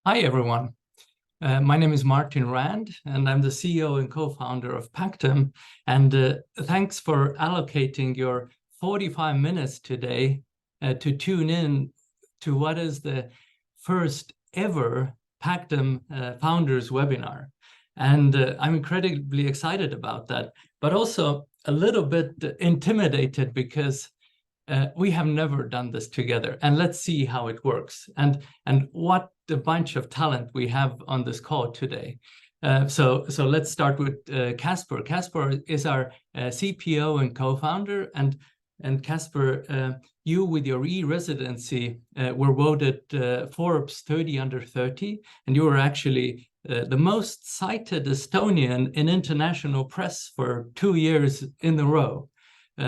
Hi, everyone. My name is Martin Rand, and I'm the CEO and co-founder of Pactum. And thanks for allocating your 45 minutes today to tune in to what is the first ever Pactum Founders webinar. And I'm incredibly excited about that, but also a little bit intimidated because we have never done this together, and let's see how it works and what a bunch of talent we have on this call today. So let's start with Kaspar. Kaspar is our CPO and co-founder, and Kaspar, you with your e-residency were voted Forbes 30 under 30, and you were actually the most cited Estonian in international press for 2 years in a row.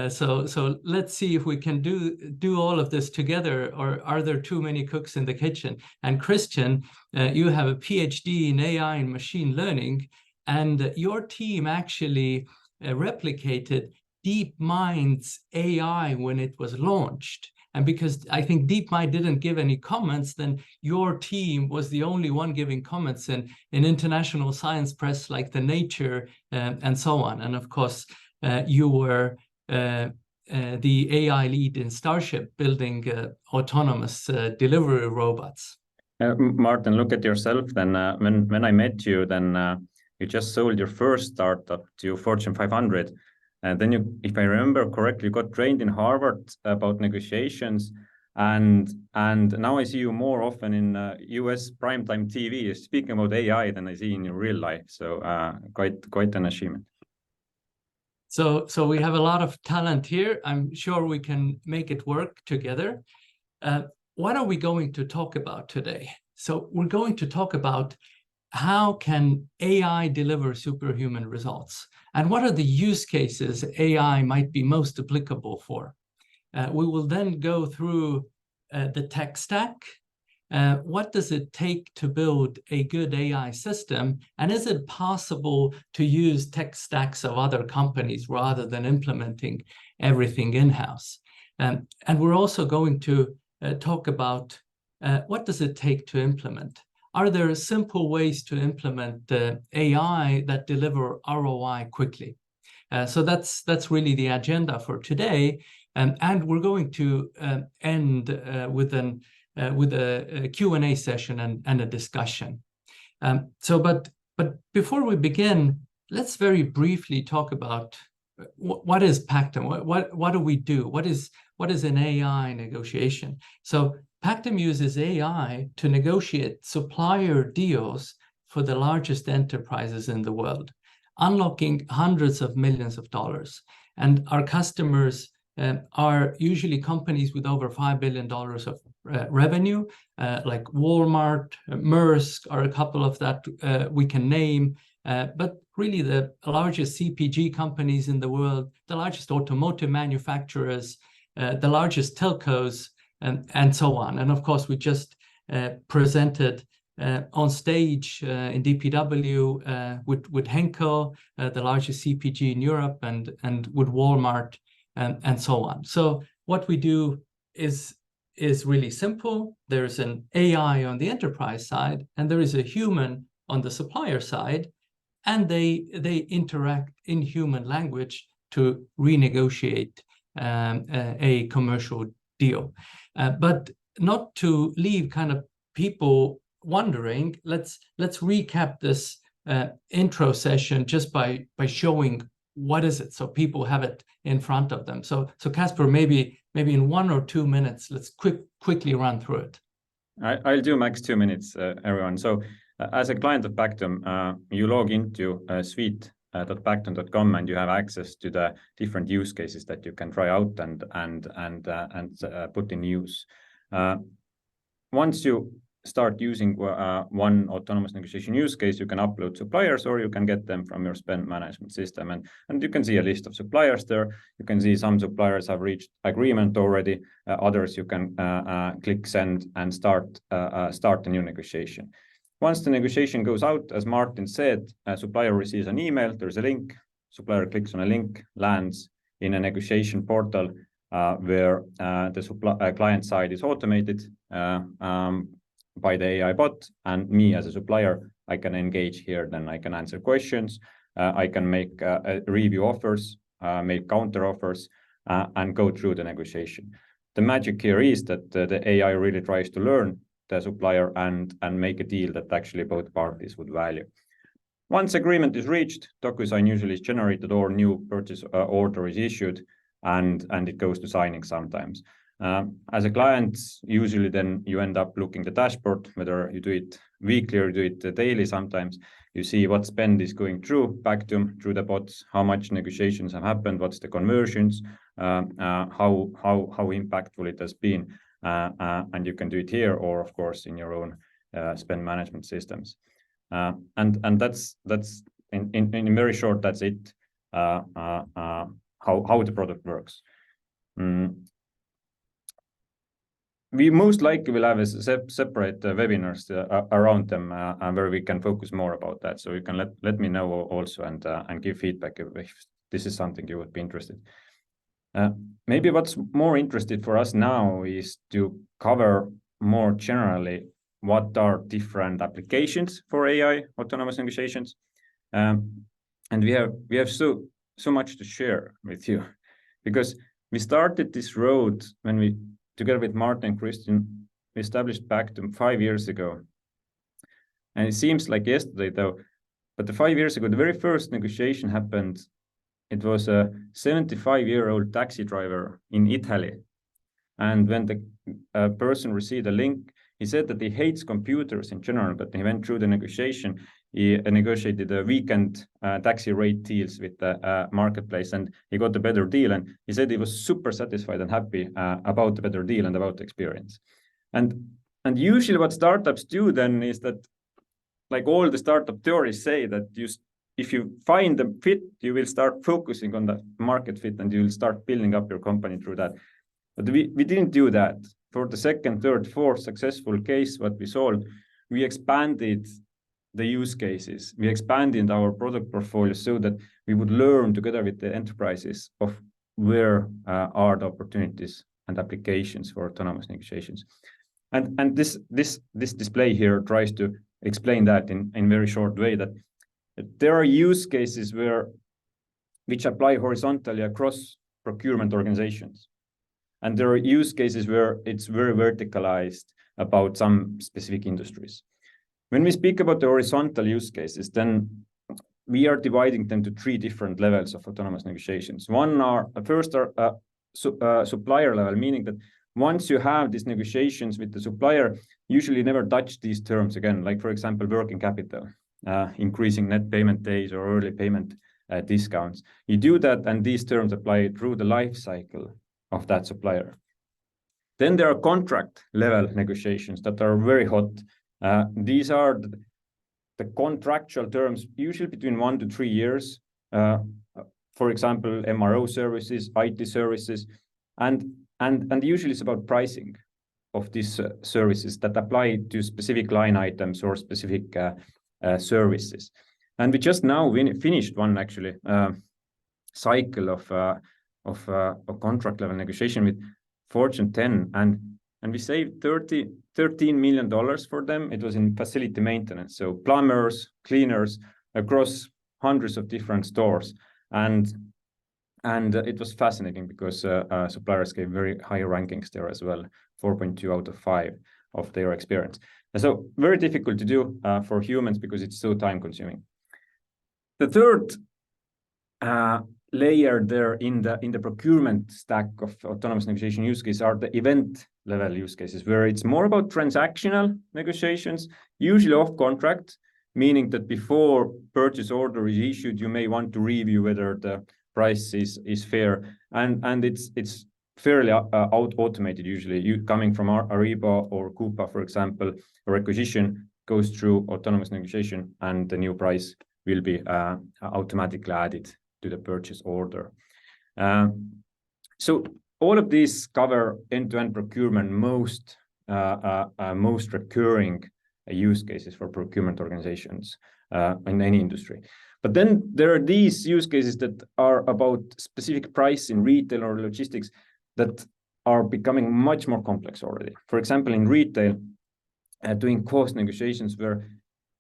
So let's see if we can do all of this together, or are there too many cooks in the kitchen? And Kristjan, you have a PhD in AI and machine learning, and your team actually replicated DeepMind's AI when it was launched. And because I think DeepMind didn't give any comments, then your team was the only one giving comments in international science press like the Nature and so on. And of course, you were the AI lead in Starship, building autonomous delivery robots. Martin, look at yourself. Then when I met you, then you just sold your first startup to Fortune 500. And then you, if I remember correctly, you got trained in Harvard about negotiations. And now I see you more often in US primetime TV speaking about AI than I see in your real life. So quite an achievement. So we have a lot of talent here. I'm sure we can make it work together. What are we going to talk about today? So we're going to talk about how can AI deliver superhuman results, and what are the use cases AI might be most applicable for. We will then go through the tech stack. What does it take to build a good AI system? And is it possible to use tech stacks of other companies rather than implementing everything in-house? And we're also going to talk about what does it take to implement? Are there simple ways to implement AI that deliver ROI quickly? So that's really the agenda for today. And we're going to end with a Q&A session and a discussion. But before we begin, let's very briefly talk about what is Pactum? What do we do? What is an AI negotiation? So Pactum uses AI to negotiate supplier deals for the largest enterprises in the world, unlocking hundreds of millions of dollars. And our customers are usually companies with over $5 billion of revenue, like Walmart, Maersk are a couple of that we can name, but really the largest CPG companies in the world, the largest automotive manufacturers, the largest telcos, and so on. And of course, we just presented on stage in DPW with Henkel, the largest CPG in Europe, and with Walmart, and so on. So what we do is really simple. There's an AI on the enterprise side, and there is a human on the supplier side, and they interact in human language to renegotiate a commercial deal. But not to leave kind of people wondering, let's recap this intro session just by showing what is it, so people have it in front of them. So Kaspar, maybe in 1 or 2 minutes, let's quickly run through it. I'll do max 2 minutes, everyone. So as a client of Pactum, you log into suite.pactum.com and you have access to the different use cases that you can try out and put in use. Once you start using one autonomous negotiation use case, you can upload suppliers or you can get them from your spend management system. And you can see a list of suppliers there. You can see some suppliers have reached agreement already. Others you can click send and start a new negotiation. Once the negotiation goes out, as Martin said, a supplier receives an email, there's a link, supplier clicks on a link, lands in a negotiation portal where the client side is automated. by the AI bot, and me as a supplier, I can engage here. Then I can answer questions, I can make review offers, make counter offers, and go through the negotiation. The magic here is that the AI really tries to learn the supplier and make a deal that actually both parties would value. Once agreement is reached, DocuSign usually is generated or new purchase order is issued, and it goes to signing sometimes. As a client, usually then you end up looking the dashboard, whether you do it weekly or you do it daily. Sometimes you see what spend is going through Pactum, through the bots, how much negotiations have happened, what's the conversions, how impactful it has been, and you can do it here or of course in your own spend management systems. And that's in very short, that's it. How the product works. We most likely will have a separate webinars around them where we can focus more about that. So you can let me know also and give feedback if this is something you would be interested. Maybe what's more interested for us now is to cover more generally what are different applications for AI autonomous negotiations, and we have so much to share with you, because we started this road when we, together with Martin and Kristjan, we established Pactum 5 years ago. And it seems like yesterday though, but the 5 years ago, the very first negotiation happened. It was a 75-year-old taxi driver in Italy. And when the person received a link, he said that he hates computers in general, but he went through the negotiation. He negotiated a weekend taxi rate deals with the marketplace, and he got a better deal. And he said he was super satisfied and happy about the better deal and about the experience. And usually what startups do then is that, like all the startup theories say, that if you find the fit, you will start focusing on the market fit and you will start building up your company through that. But we didn't do that. For the second, third, fourth successful case, what we solved, we expanded the use cases. We expanded our product portfolio so that we would learn together with the enterprises of where are the opportunities and applications for autonomous negotiations. And this display here tries to explain that in very short way, that there are use cases which apply horizontally across procurement organizations. And there are use cases where it's very verticalized about some specific industries. When we speak about the horizontal use cases, then we are dividing them to 3 different levels of autonomous negotiations. First are supplier level, meaning that once you have these negotiations with the supplier, usually never touch these terms again, like for example, working capital, increasing net payment days or early payment discounts. You do that and these terms apply through the life cycle of that supplier. Then there are contract level negotiations that are very hot. These are the contractual terms, usually between 1 to 3 years. For example, MRO services, IT services, and usually it's about pricing of these services that apply to specific line items or specific services. And we just now finished one actually cycle of contract level negotiation with Fortune 10, and we saved $13 million for them. It was in facility maintenance, so plumbers, cleaners across hundreds of different stores, and it was fascinating because suppliers gave very high rankings there as well, 4.2 out of 5 of their experience. And so very difficult to do for humans because it's so time consuming. The third layer there in the procurement stack of autonomous negotiation use cases are the event level use cases, where it's more about transactional negotiations, usually off contract, meaning that before purchase order is issued, you may want to review whether the price is fair, and it's fairly automated. Usually, you coming from Ariba or Coupa, for example, a requisition goes through autonomous negotiation, and the new price will be automatically added to the purchase order. So all of these cover end-to-end procurement, most recurring use cases for procurement organizations in any industry. But then there are these use cases that are about specific price in retail or logistics that are becoming much more complex already. For example, in retail, doing cost negotiations where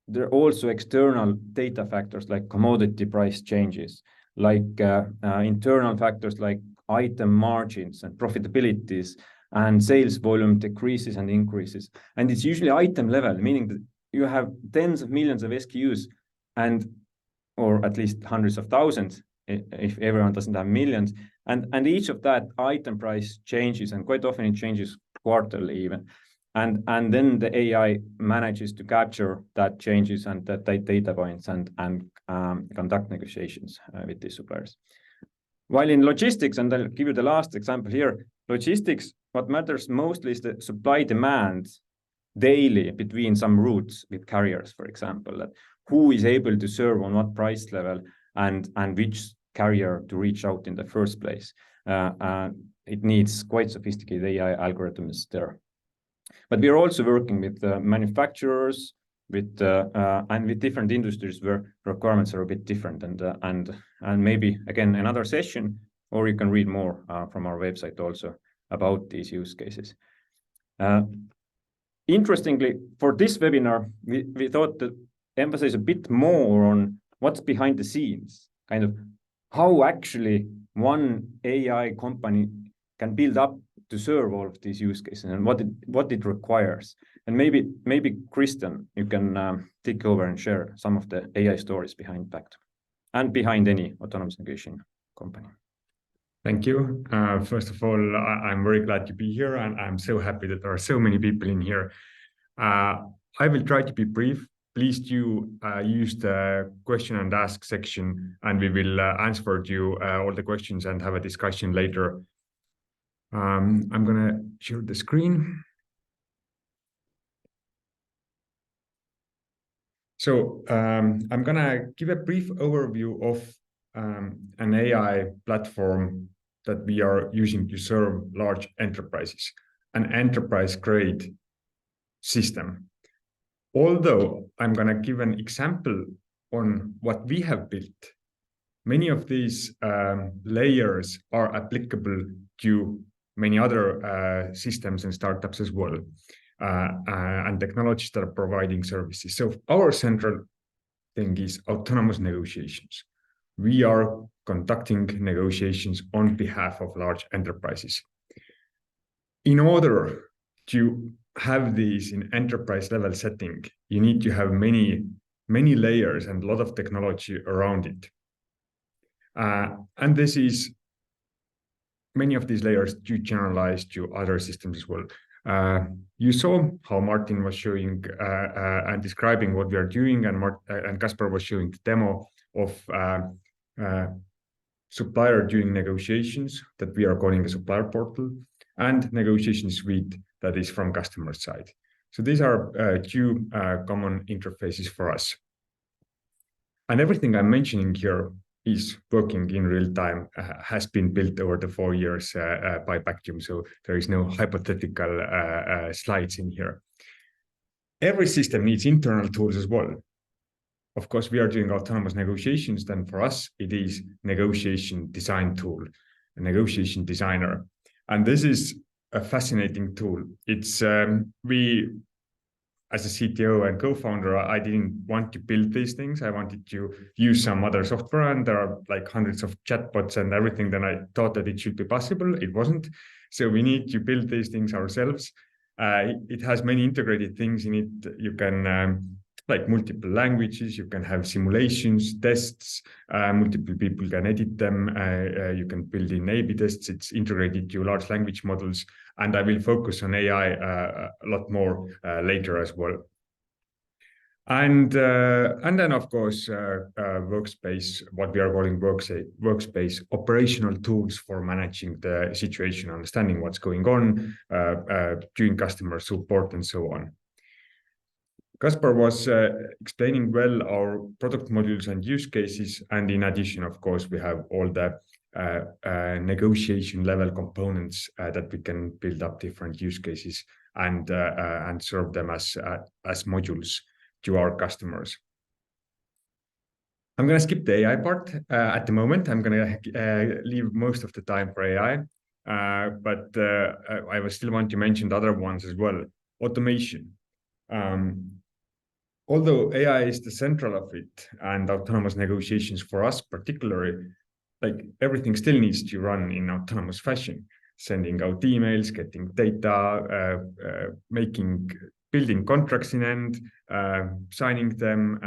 there are also external data factors like commodity price changes, like internal factors like item margins and profitabilities, and sales volume decreases and increases. And it's usually item level, meaning that you have tens of millions of SKUs, or at least hundreds of thousands, if everyone doesn't have millions. And each of that item price changes, and quite often it changes quarterly even. And then the AI manages to capture that changes and that data points and conduct negotiations with these suppliers. While in logistics, and I'll give you the last example here, logistics, what matters mostly is the supply demand daily between some routes with carriers, for example, that who is able to serve on what price level and which carrier to reach out in the first place. It needs quite sophisticated AI algorithms there. But we are also working with manufacturers, and with different industries where requirements are a bit different, and maybe again another session, or you can read more from our website also about these use cases. Interestingly, for this webinar, we thought to emphasize a bit more on what's behind the scenes, kind of how actually one AI company can build up to serve all of these use cases and what it requires. And maybe Kristjan, you can take over and share some of the AI stories behind Pactum and behind any autonomous negotiation company. Thank you. First of all, I'm very glad to be here, and I'm so happy that there are so many people in here. I will try to be brief. Please do use the question and ask section, and we will answer to you all the questions and have a discussion later. I'm going to share the screen. So I'm going to give a brief overview of an AI platform that we are using to serve large enterprises, an enterprise-grade system. Although I'm going to give an example on what we have built, many of these layers are applicable to many other systems and startups as well, and technologies that are providing services. So our central thing is autonomous negotiations. We are conducting negotiations on behalf of large enterprises. In order to have these in enterprise level setting, you need to have many layers and a lot of technology around it. And this is many of these layers do generalize to other systems as well. You saw how Martin was showing and describing what we are doing, and Kaspar was showing the demo of supplier doing negotiations that we are calling a supplier portal, and negotiation suite that is from customer side. So these are two common interfaces for us. And everything I'm mentioning here is working in real time, has been built over the 4 years by Pactum. So there is no hypothetical slides in here. Every system needs internal tools as well. Of course, we are doing autonomous negotiations. Then for us, it is negotiation design tool, a negotiation designer. And this is a fascinating tool. It's as a CTO and co-founder, I didn't want to build these things. I wanted to use some other software, and there are like hundreds of chatbots and everything. Then I thought that it should be possible. It wasn't. So we need to build these things ourselves. It has many integrated things in it. You can like multiple languages, you can have simulations, tests, multiple people can edit them, you can build in A/B tests, it's integrated to large language models, and I will focus on AI a lot more later as well. And then, of course, workspace, what we are calling workspace, operational tools for managing the situation, understanding what's going on, doing customer support, and so on. Kaspar was explaining well our product modules and use cases, and in addition, of course, we have all the negotiation level components that we can build up different use cases and serve them as modules to our customers. I'm going to skip the AI part at the moment. I'm going to leave most of the time for AI, but I still want to mention the other ones as well. Automation. Although AI is the central of it and autonomous negotiations for us particularly, like everything still needs to run in autonomous fashion, sending out emails, getting data, building contracts in end, signing them,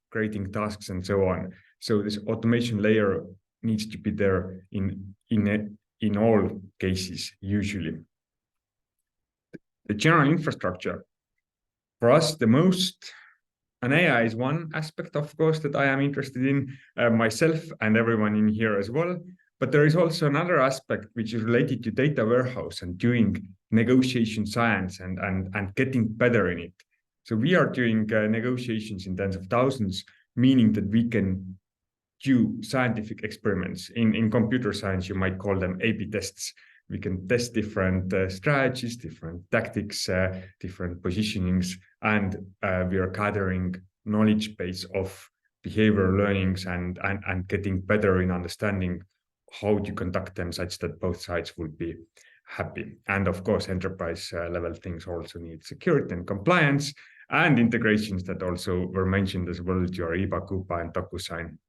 creating tasks and so on. So this automation layer needs to be there in all cases, usually. The general infrastructure. For us, and AI is one aspect, of course, that I am interested in myself and everyone in here as well. But there is also another aspect which is related to data warehouse and doing negotiation science and getting better in it. So we are doing negotiations in tens of thousands, meaning that we can do scientific experiments. In computer science, you might call them A/B tests. We can test different strategies, different tactics, different positionings, and we are gathering knowledge base of behavior learnings and getting better in understanding how to conduct them such that both sides will be happy. And of course, enterprise level things also need security and compliance and integrations that also were mentioned as well to Ariba, Coupa, and DocuSign.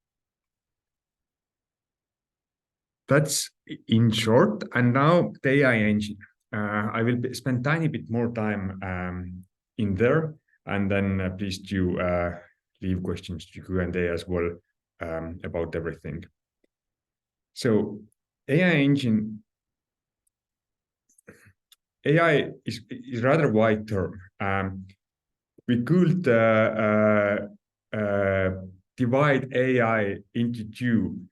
That's in short. And now the AI engine. I will spend tiny bit more time in there, and then please do leave questions to Q&A as well about everything. So AI engine. AI is rather wide term. We could divide AI into two,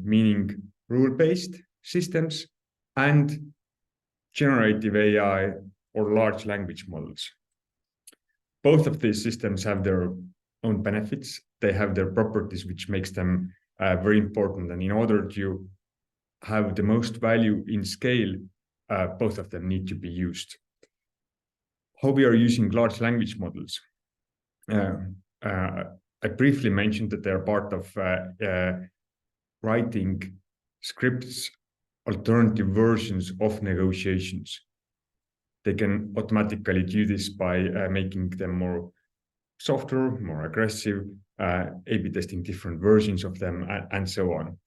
meaning rule-based systems and generative AI or large language models. Both of these systems have their own benefits. They have their properties, which makes them very important. And in order to have the most value in scale, both of them need to be used. How we are using large language models. I briefly mentioned that they're part of writing scripts, alternative versions of negotiations. They can automatically do this by making them more softer, more aggressive, A/B testing different versions of them, and so on.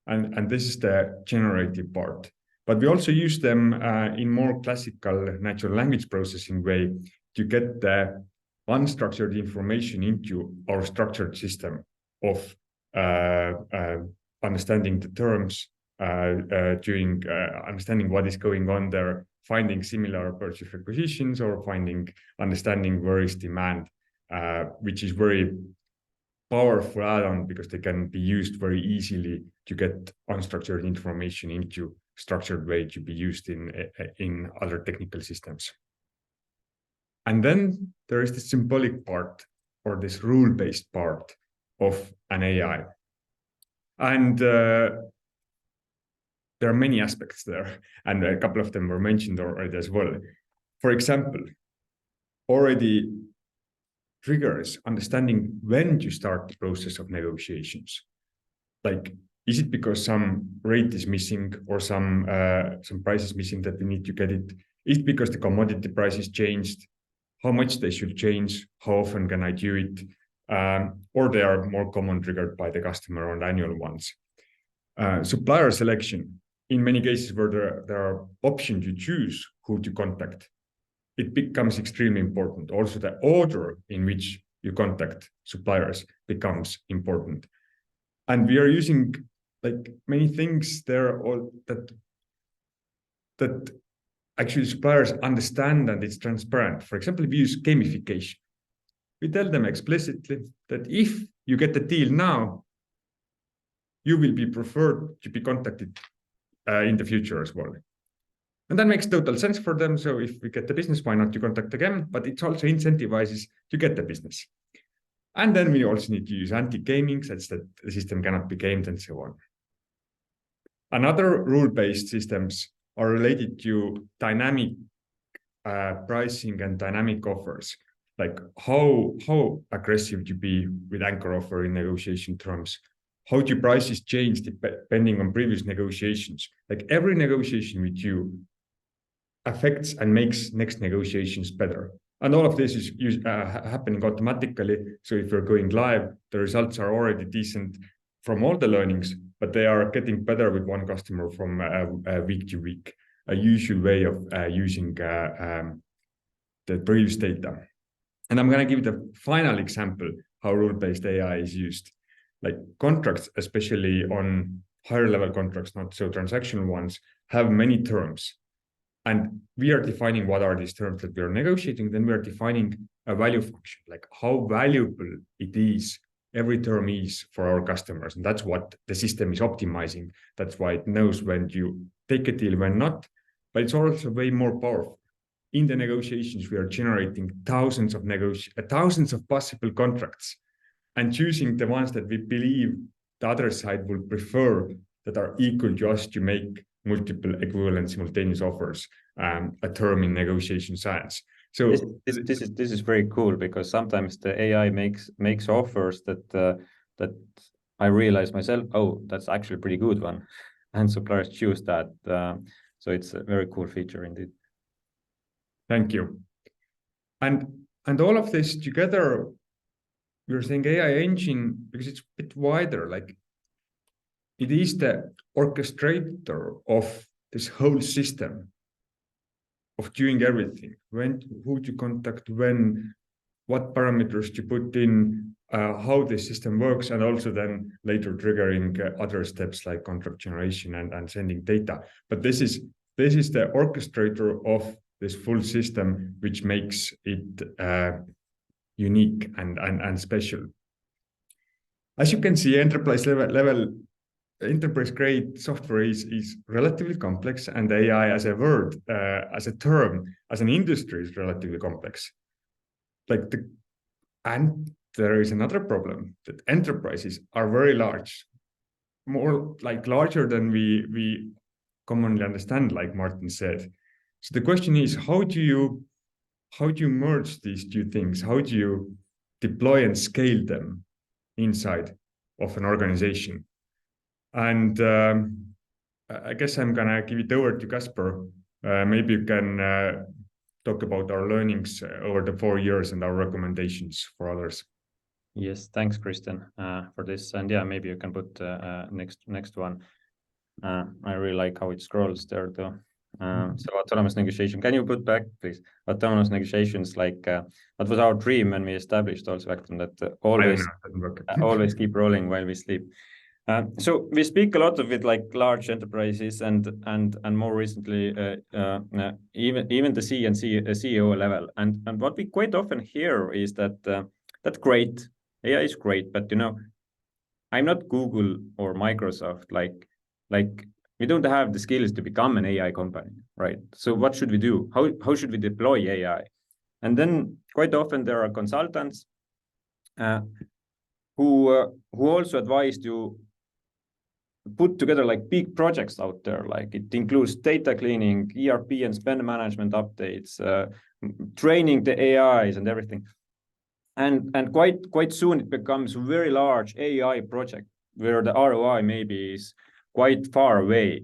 And this is the generative part. But we also use them in more classical natural language processing way to get the unstructured information into our structured system of understanding the terms, understanding what is going on there, finding similar purchase requisitions, or understanding where is demand, which is very powerful add-on because they can be used very easily to get unstructured information into structured way to be used in other technical systems. And then there is the symbolic part or this rule-based part of an AI. And there are many aspects there, and a couple of them were mentioned already as well. For example, already triggers understanding when to start the process of negotiations. Like, is it because some rate is missing or some price is missing that we need to get it? Is it because the commodity price is changed? How much they should change? How often can I do it? Or they are more common triggered by the customer on annual ones. Supplier selection. In many cases where there are options to choose who to contact, it becomes extremely important. Also, the order in which you contact suppliers becomes important. And we are using like many things there all that actually suppliers understand and it's transparent. For example, we use gamification. We tell them explicitly that if you get the deal now, you will be preferred to be contacted in the future as well. And that makes total sense for them. So if we get the business, why not to contact again? But it also incentivizes to get the business. And then we also need to use anti-gaming such that the system cannot be gamed and so on. Another rule-based systems are related to dynamic pricing and dynamic offers. Like how aggressive to be with anchor offer in negotiation terms. How do prices change depending on previous negotiations? Like every negotiation with you affects and makes next negotiations better. And all of this is happening automatically. So if you're going live, the results are already decent from all the learnings, but they are getting better with one customer from week to week, a usual way of using the previous data. And I'm going to give the final example how rule-based AI is used. Like contracts, especially on higher level contracts, not so transactional ones, have many terms. And we are defining what are these terms that we are negotiating. Then we are defining a value function, like how valuable it is, every term is for our customers. And that's what the system is optimizing. That's why it knows when you take a deal, when not. But it's also way more powerful. In the negotiations, we are generating thousands of possible contracts and choosing the ones that we believe the other side will prefer, that are equal to us, to make multiple equivalent simultaneous offers, a term in negotiation science. So this is very cool, because sometimes the AI makes offers that I realize myself, oh, that's actually a pretty good one, and suppliers choose that. So it's a very cool feature indeed. Thank you. And all of this together, we're saying AI engine because it's a bit wider. Like, it is the orchestrator of this whole system of doing everything. When, who to contact, when, what parameters to put in, how the system works, and also then later triggering other steps like contract generation and sending data. But this is the orchestrator of this full system, which makes it unique and special. As you can see, enterprise grade software is relatively complex, and AI as a word, as a term, as an industry is relatively complex. And there is another problem, that enterprises are very large, more like larger than we commonly understand, like Martin said. So the question is, how do you merge these two things? How do you deploy and scale them inside of an organization? And I guess I'm gonna give it over to Kaspar. Maybe you can talk about our learnings over the 4 years and our recommendations for others. Yes, thanks, Kristjan, for this. And yeah, maybe you can put next one. I really like how it scrolls there, though. So autonomous negotiation. Can you put back, please? Autonomous negocations, like that was our dream when we established also Pactum, that always keep rolling while we sleep. So we speak a lot of it, like large enterprises and more recently even the C and CEO level. And what we quite often hear is that that's great, AI is great, but I'm not Google or Microsoft. Like we don't have the skills to become an AI company, right? So what should we do? How should we deploy AI? And then quite often there are consultants who also advise to put together like big projects out there. Like it includes data cleaning, ERP and spend management updates, training the AIs and everything. And quite soon it becomes a very large AI project where the ROI maybe is quite far away,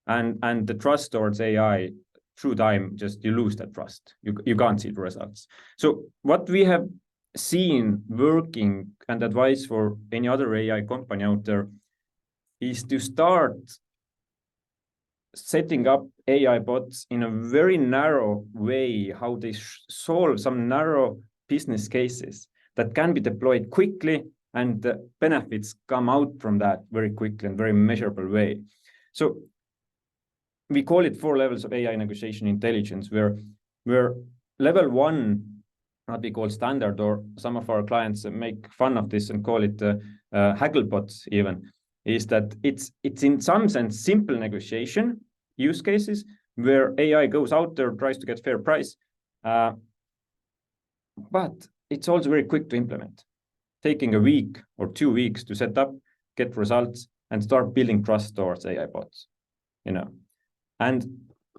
and the trust towards AI through time, just you lose that trust. You can't see the results. So what we have seen working and advice for any other AI company out there is to start setting up AI bots in a very narrow way, how they solve some narrow business cases that can be deployed quickly, and the benefits come out from that very quickly and very measurable way. So we call it 4 levels of AI negotiation intelligence, where level 1, what we call standard, or some of our clients make fun of this and call it haggle bots even, is that it's in some sense simple negotiation use cases where AI goes out there, tries to get fair price, but it's also very quick to implement, taking a week or 2 weeks to set up, get results, and start building trust towards AI bots. And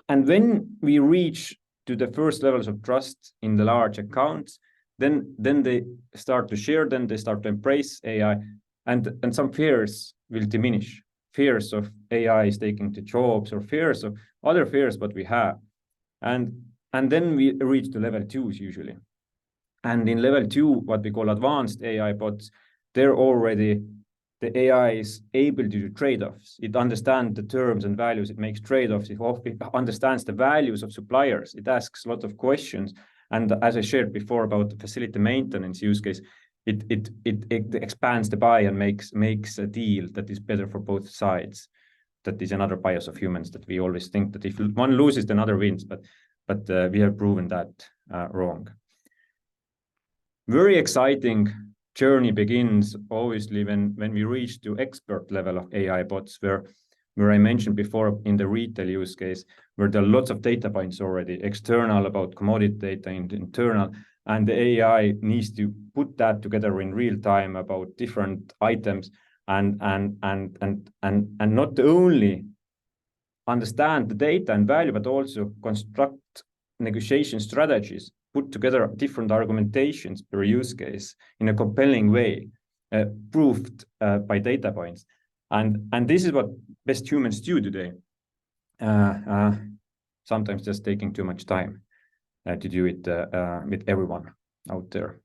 when we reach to the first levels of trust in the large accounts, then they start to share, then they start to embrace AI, and some fears will diminish. Fears of AI is taking the jobs, or fears of other fears what we have. And And then we reach to level 2s usually. And in level 2, what we call advanced AI bots, they're already, the AI is able to do trade-offs. It understands the terms and values, it makes trade-offs, it understands the values of suppliers, it asks a lot of questions. And as I shared before about the facility maintenance use case, it expands the buy and makes a deal that is better for both sides. That is another bias of humans, that we always think that if one loses, then another wins, but we have proven that wrong. Very exciting journey begins obviously when we reach to expert level of AI bots, where I mentioned before in the retail use case, where there are lots of data points already, external about commodity data and internal, and the AI needs to put that together in real time about different items and not only understand the data and value, but also construct negotiation strategies, put together different argumentations per use case in a compelling way, proved by data points. And this is what best humans do today. Sometimes just taking too much time to do it with everyone out there.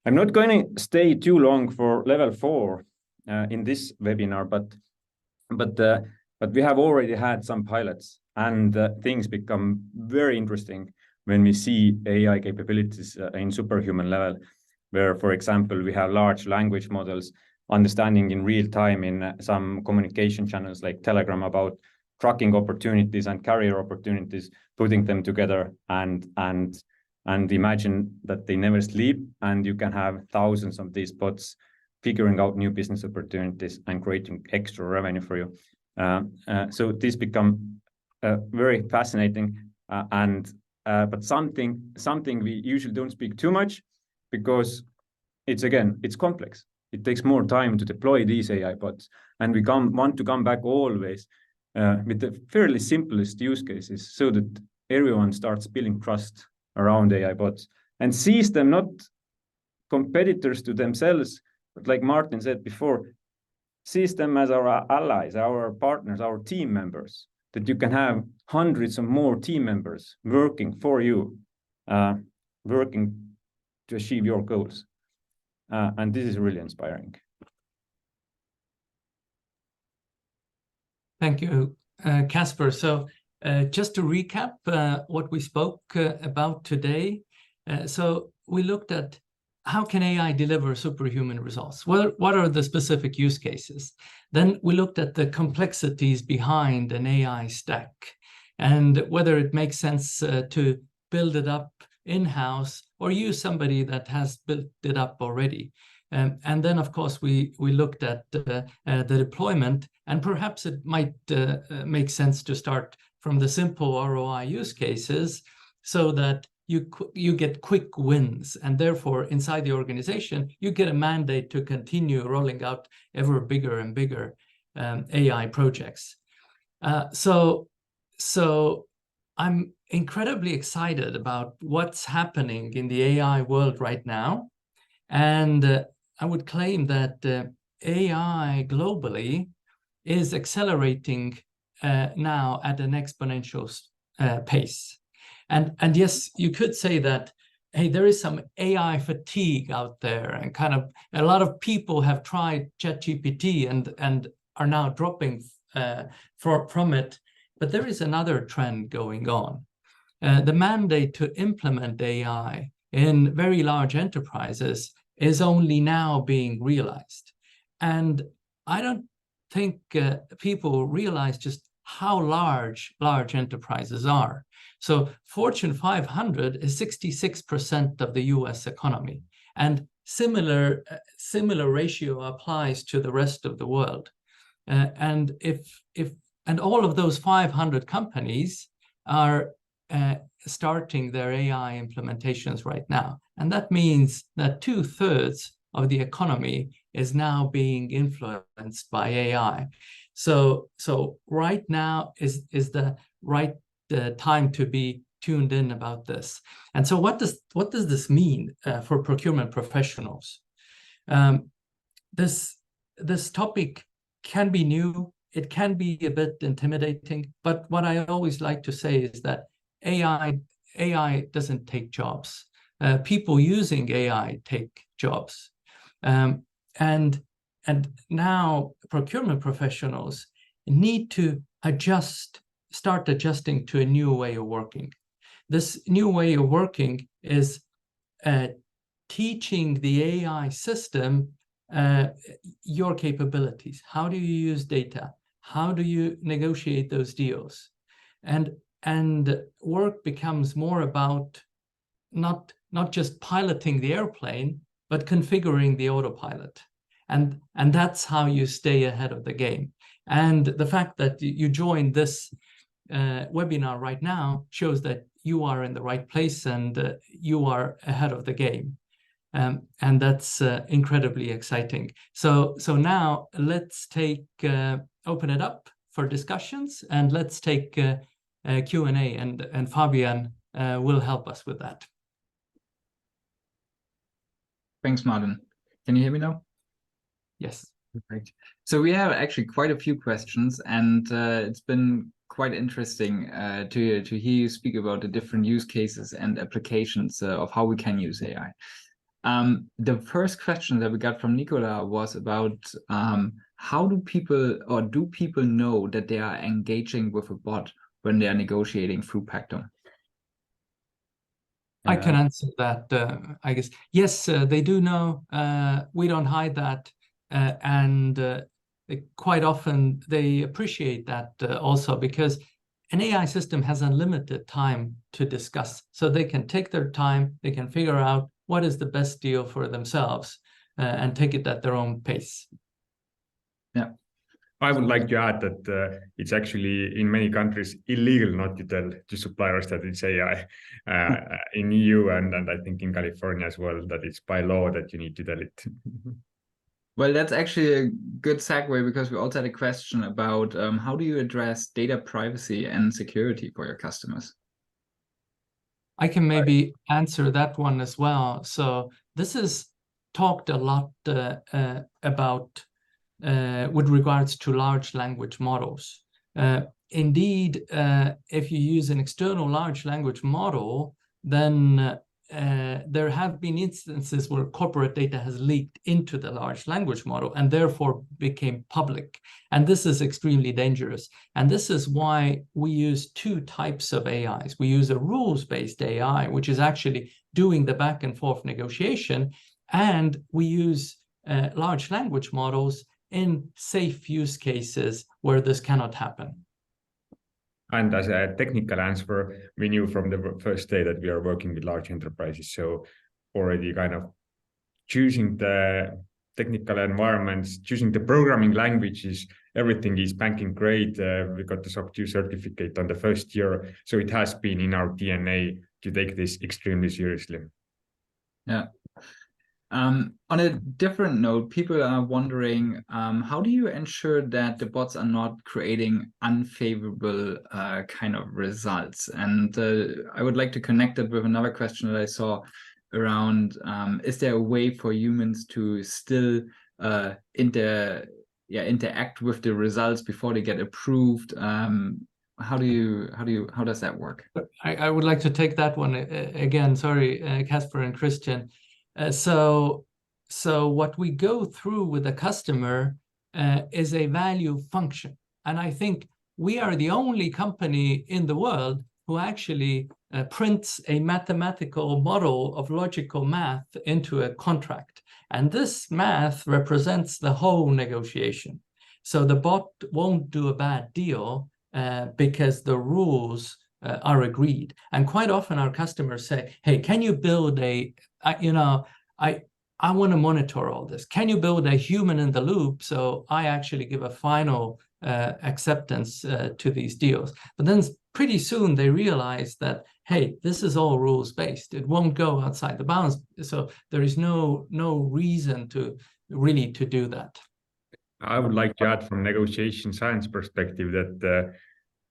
I'm not going to stay too long for level 4 in this webinar, but we have already had some pilots, and things become very interesting when we see AI capabilities in superhuman level, where, for example, we have large language models understanding in real time in some communication channels like Telegram about trucking opportunities and carrier opportunities, putting them together and imagine that they never sleep, and you can have thousands of these bots figuring out new business opportunities and creating extra revenue for you. So this become very fascinating, but something we usually don't speak too much, because it's complex. It takes more time to deploy these AI bots, and we want to come back always with the fairly simplest use cases, so that everyone starts building trust around AI bots and sees them not competitors to themselves, but like Martin said before, sees them as our allies, our partners, our team members, that you can have hundreds of more team members working for you, working to achieve your goals. And this is really inspiring. Thank you, Kaspar. So just to recap what we spoke about today. So we looked at how can AI deliver superhuman results? What are the specific use cases? Then we looked at the complexities behind an AI stack and whether it makes sense to build it up in-house or use somebody that has built it up already. And then, of course, we looked at the deployment, and perhaps it might make sense to start from the simple ROI use cases so that you get quick wins, and therefore inside the organization you get a mandate to continue rolling out ever bigger and bigger AI projects. So I'm incredibly excited about what's happening in the AI world right now, and I would claim that AI globally is accelerating now at an exponential pace. And yes, you could say that, hey, there is some AI fatigue out there, and kind of a lot of people have tried ChatGPT and are now dropping from it. But there is another trend going on. The mandate to implement AI in very large enterprises is only now being realized. And I don't think people realize just how large enterprises are. So Fortune 500 is 66% of the US economy, and similar ratio applies to the rest of the world. And and all of those 500 companies are starting their AI implementations right now. And that means that 2/3 of the economy is now being influenced by AI. So right now is the right time to be tuned in about this. And so what does this mean for procurement professionals? This topic can be new. It can be a bit intimidating, but what I always like to say is that AI AI doesn't take jobs. People using AI take jobs. And now procurement professionals need to start adjusting to a new way of working. This new way of working is teaching the AI system your capabilities. How do you use data? How do you negotiate those deals? And work becomes more about not just piloting the airplane, but configuring the autopilot. And that's how you stay ahead of the game. And the fact that you joined this webinar right now shows that you are in the right place and you are ahead of the game. And that's incredibly exciting. So now let's open it up for discussions, and let's take Q&A, and Fabian will help us with that. Thanks, Martin. Can you hear me now? Yes. Perfect. So we have actually quite a few questions, and it's been quite interesting to hear you speak about the different use cases and applications of how we can use AI. The first question that we got from Nicola was about how do people know that they are engaging with a bot when they are negotiating through Pactum? I can answer that, I guess. Yes, they do know. We don't hide that. And quite often they appreciate that also, because an AI system has unlimited time to discuss. So they can take their time, they can figure out what is the best deal for themselves and take it at their own pace. Yeah. I would like to add that it's actually in many countries illegal not to tell to suppliers that it's AI. In EU and I think in California as well, that it's by law that you need to tell it. Well, that's actually a good segue, because we also had a question about how do you address data privacy and security for your customers? I can maybe answer that one as well. So this is talked a lot about with regards to large language models. Indeed, if you use an external large language model, then there have been instances where corporate data has leaked into the large language model and therefore became public. And this is extremely dangerous. And this is why we use two types of AIs. We use a rules-based AI, which is actually doing the back and forth negotiation. And we use large language models in safe use cases where this cannot happen. And as a technical answer, we knew from the first day that we are working with large enterprises. So already kind of choosing the technical environments, choosing the programming languages, everything is banking grade. We got the SOC 2 certificate on the first year. So it has been in our DNA to take this extremely seriously. Yeah. On a different note, people are wondering, how do you ensure that the bots are not creating unfavorable kind of results? And I would like to connect it with another question that I saw around, is there a way for humans to still interact with the results before they get approved? How does that work? I would like to take that one again. Sorry, Kaspar and Kristjan. So what we go through with the customer is a value function. And I think we are the only company in the world who actually prints a mathematical model of logical math into a contract. And this math represents the whole negotiation. So the bot won't do a bad deal because the rules are agreed. And quite often our customers say, hey, can you build I want to monitor all this. Can you build a human in the loop so I actually give a final acceptance to these deals? But then pretty soon they realize that, hey, this is all rules-based. It won't go outside the bounds. So there is no reason to really do that. I would like to add from negotiation science perspective that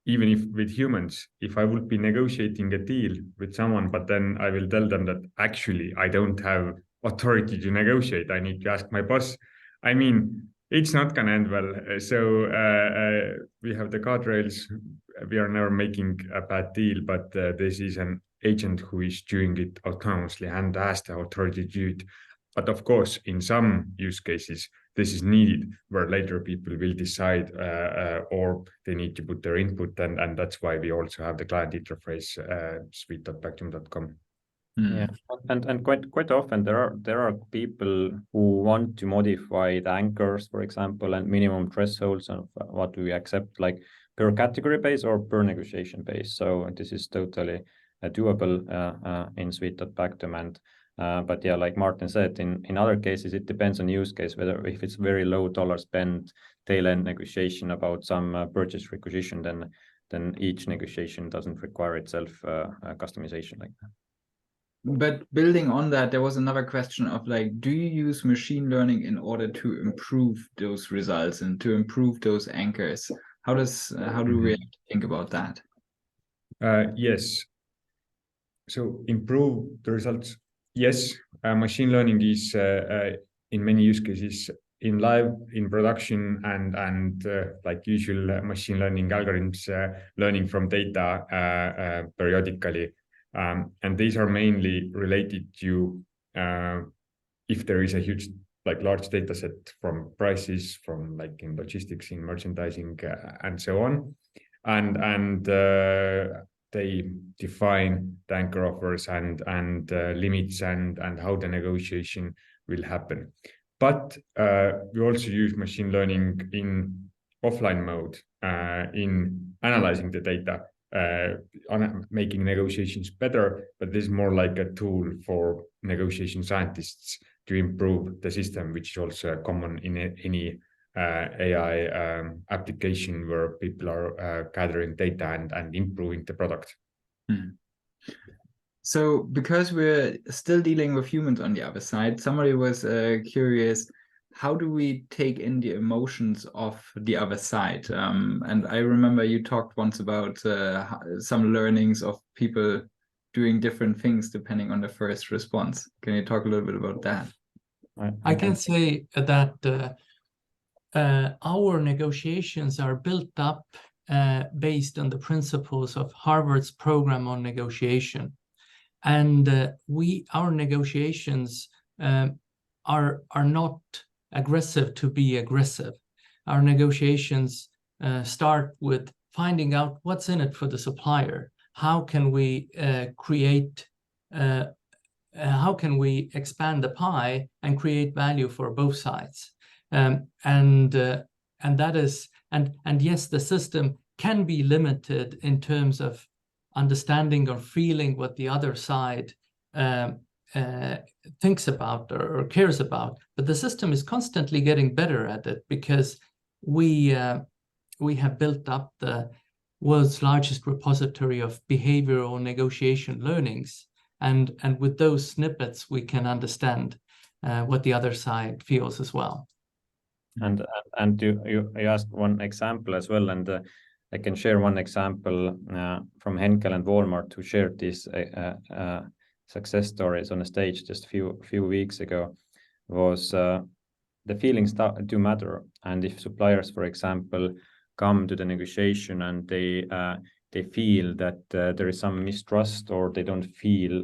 even if with humans, if I would be negotiating a deal with someone, but then I will tell them that actually I don't have authority to negotiate, I need to ask my boss. I mean, it's not going to end well. So we have the guardrails. We are never making a bad deal, but this is an agent who is doing it autonomously and has the authority to do it. But of course, in some use cases, this is needed, where later people will decide or they need to put their input, and that's why we also have the client interface suite.pactum.com. Yeah, and quite often there are people who want to modify the anchors, for example, and minimum thresholds of what we accept, like per category base or per negotiation base. So this is totally doable in suite.pactum. And but yeah, like Martin said, in other cases it depends on use case, whether if it's very low dollar spend tail end negotiation about some purchase requisition, then each negotiation doesn't require itself customization like that. But building on that, there was another question of like, do you use machine learning in order to improve those results and to improve those anchors? How do we think about that? Yes. So improve the results. Yes, machine learning is in many use cases in live, in production, and like usual machine learning algorithms learning from data periodically. And these are mainly related to if there is a huge, like large data set from prices, from like in logistics, in merchandising, and so on. And they define the anchor offers and limits and how the negotiation will happen. But we also use machine learning in offline mode, in analyzing the data, on making negotiations better, but this is more like a tool for negotiation scientists to improve the system, which is also common in any AI application where people are gathering data and improving the product. So because we're still dealing with humans on the other side, somebody was curious, how do we take in the emotions of the other side? And I remember you talked once about some learnings of people doing different things depending on the first response. Can you talk a little bit about that? I can say that our negotiations are built up based on the principles of Harvard's program on negotiation. And our negotiations are not aggressive to be aggressive. Our negotiations start with finding out what's in it for the supplier. How can we how can we expand the pie and create value for both sides? And that is, and yes, the system can be limited in terms of understanding or feeling what the other side thinks about or cares about, but the system is constantly getting better at it because we have built up the world's largest repository of behavioral negotiation learnings, and with those snippets we can understand what the other side feels as well. And you asked one example as well, and I can share one example from Henkel and Walmart, who shared these success stories on a stage just a few weeks ago. Was the feelings do matter, and if suppliers, for example, come to the negotiation and they feel that there is some mistrust, or they don't feel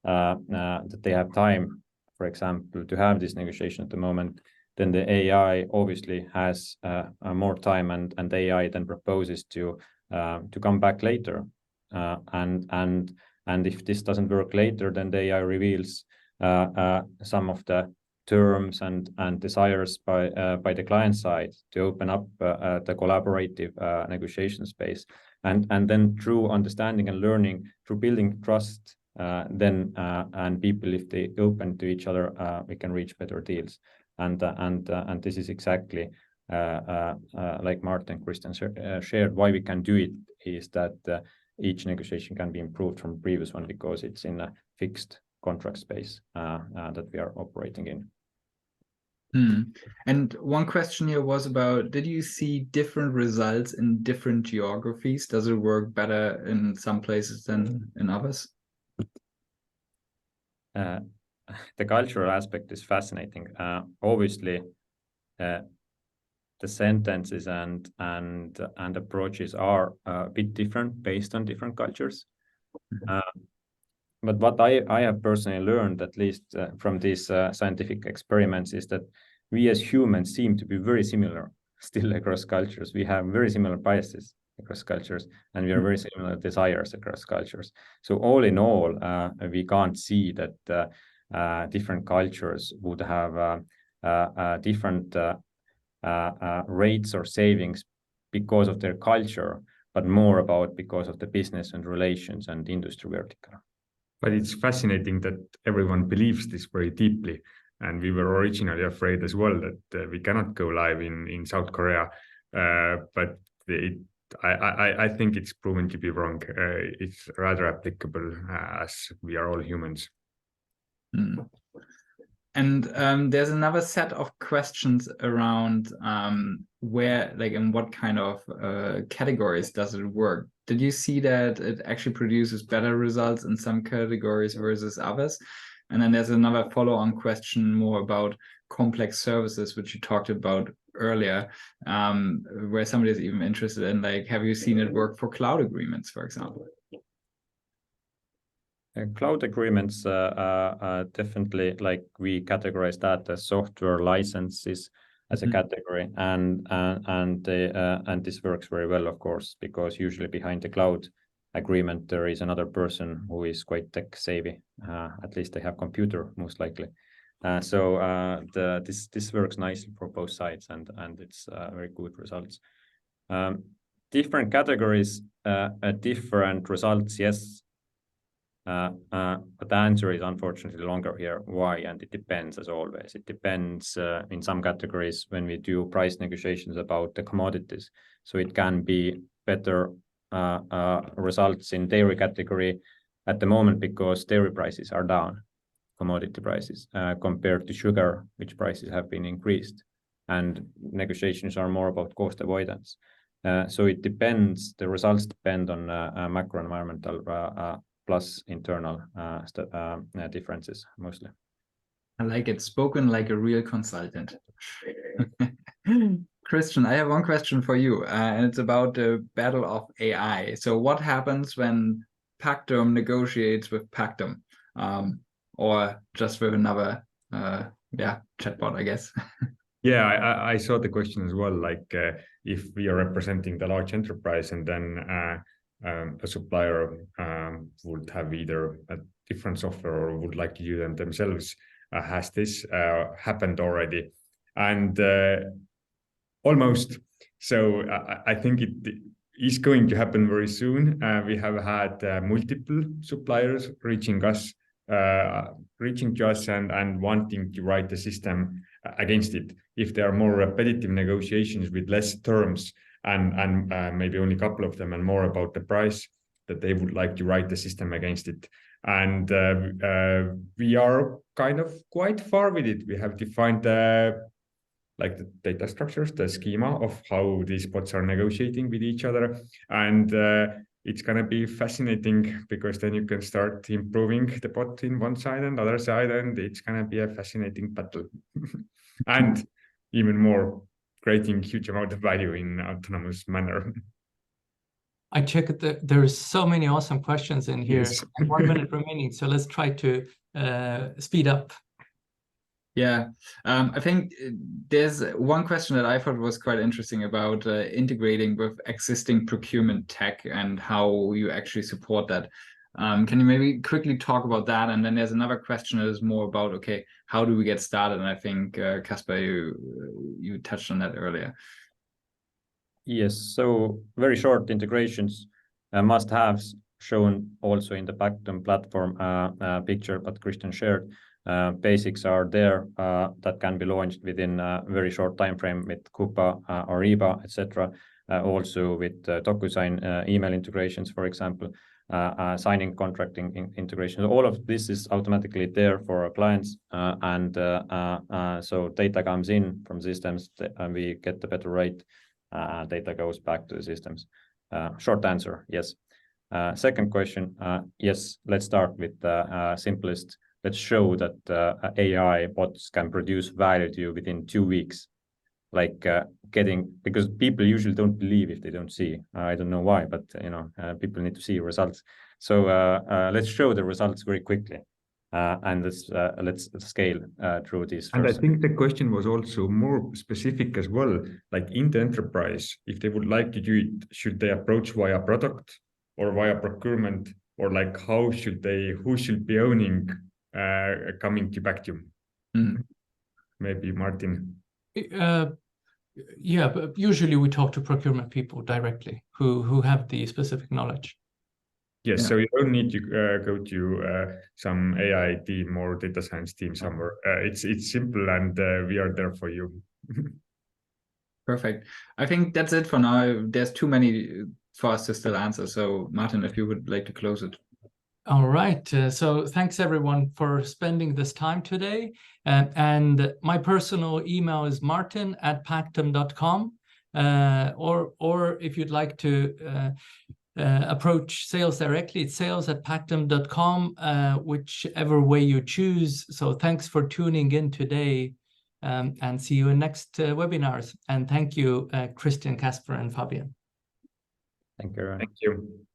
that they have time, for example, to have this negotiation at the moment, then the AI obviously has more time, and the AI then proposes to come back later. And if this doesn't work later, then the AI reveals some of the terms and desires by the client side to open up the collaborative negotiation space. And then through understanding and learning, through building trust, then and people, if they open to each other, we can reach better deals. And this is exactly like Martin and Kristjan shared, why we can do it is that each negotiation can be improved from the previous one because it's in a fixed contract space that we are operating in. And one question here was about, did you see different results in different geographies? Does it work better in some places than in others? The cultural aspect is fascinating. Obviously, the sentences and approaches are a bit different based on different cultures. but what I have personally learned, at least from these scientific experiments, is that we as humans seem to be very similar still across cultures. We have very similar biases across cultures, and we are very similar desires across cultures. So all in all, we can't see that different cultures would have different rates or savings because of their culture, but more about because of the business and relations and industry vertical. But it's fascinating that everyone believes this very deeply. And we were originally afraid as well that we cannot go live in South Korea. But I think it's proven to be wrong. It's rather applicable as we are all humans. Mm. And there's another set of questions around where, like, in what kind of categories does it work? Did you see that it actually produces better results in some categories versus others? And then there's another follow-on question more about complex services, which you talked about earlier, where somebody is even interested in, like, have you seen it work for cloud agreements, for example? Cloud agreements, definitely, like, we categorize that as software licenses as a category, and this works very well, of course, because usually behind the cloud agreement there is another person who is quite tech savvy. At least they have computer, most likely. So this works nicely for both sides, and it's very good results. Different categories, different results, yes. But the answer is unfortunately longer here. Why? And it depends, as always. It depends in some categories when we do price negotiations about the commodities. So it can be better results in dairy category at the moment because dairy prices are down, commodity prices, compared to sugar, which prices have been increased. And negotiations are more about cost avoidance. So it depends, the results depend on macro environmental plus internal differences mostly. I like it, spoken like a real consultant. Kristjan, I have one question for you, and it's about the battle of AI. So what happens when Pactum negotiates with Pactum, or just with another chatbot, I guess? Yeah, I saw the question as well, like if we are representing the large enterprise and then a supplier would have either a different software or would like to use them themselves. Has this happened already? And almost. So I think it is going to happen very soon. We have had multiple suppliers reaching to us and wanting to write the system against it. If there are more repetitive negotiations with less terms and maybe only a couple of them and more about the price, that they would like to write the system against it. And we are kind of quite far with it. We have defined like the data structures, the schema of how these bots are negotiating with each other. And it's going to be fascinating because then you can start improving the bot in one side and the other side, and it's going to be a fascinating battle. And even more, creating huge amount of value in an autonomous manner. I checked that there is so many awesome questions in here. Yes. And 1 minute remaining, so let's try to speed up. Yeah, I think there's one question that I thought was quite interesting about integrating with existing procurement tech and how you actually support that. Can you maybe quickly talk about that? And then there's another question that is more about, okay, how do we get started? And I think, Kaspar, you touched on that earlier. Yes, so very short integrations, must-haves shown also in the Pactum platform picture that Kristjan shared. Basics are there that can be launched within a very short time frame with Coupa, Ariba, etc. Also with DocuSign email integrations, for example, signing contracting integrations. All of this is automatically there for our clients, and so data comes in from systems and we get the better rate. Data goes back to the systems. Short answer, yes. Second question, yes, let's start with the simplest. Let's show that AI bots can produce value to you within 2 weeks. Like because people usually don't believe if they don't see. I don't know why, but people need to see results. So let's show the results very quickly. And let's scale through these And first. I think the question was also more specific as well, like in the enterprise, if they would like to do it, should they approach via product or via procurement, or like who should be owning coming to Pactum? Maybe Martin. Yeah, but usually we talk to procurement people directly who have the specific knowledge. Yes, Yeah. so you don't need to go to some AI team or data science team somewhere. It's simple, and we are there for you. Perfect. I think that's it for now. There's too many for us to still answer. So Martin, if you would like to close it. All right. So thanks everyone for spending this time today. And my personal email is martin@pactum.com. Or if you'd like to approach sales directly, it's sales@pactum.com, whichever way you choose. So thanks for tuning in today, and see you in next webinars. And thank you, Kristjan, Kaspar, and Fabian. Thank you. Thank you.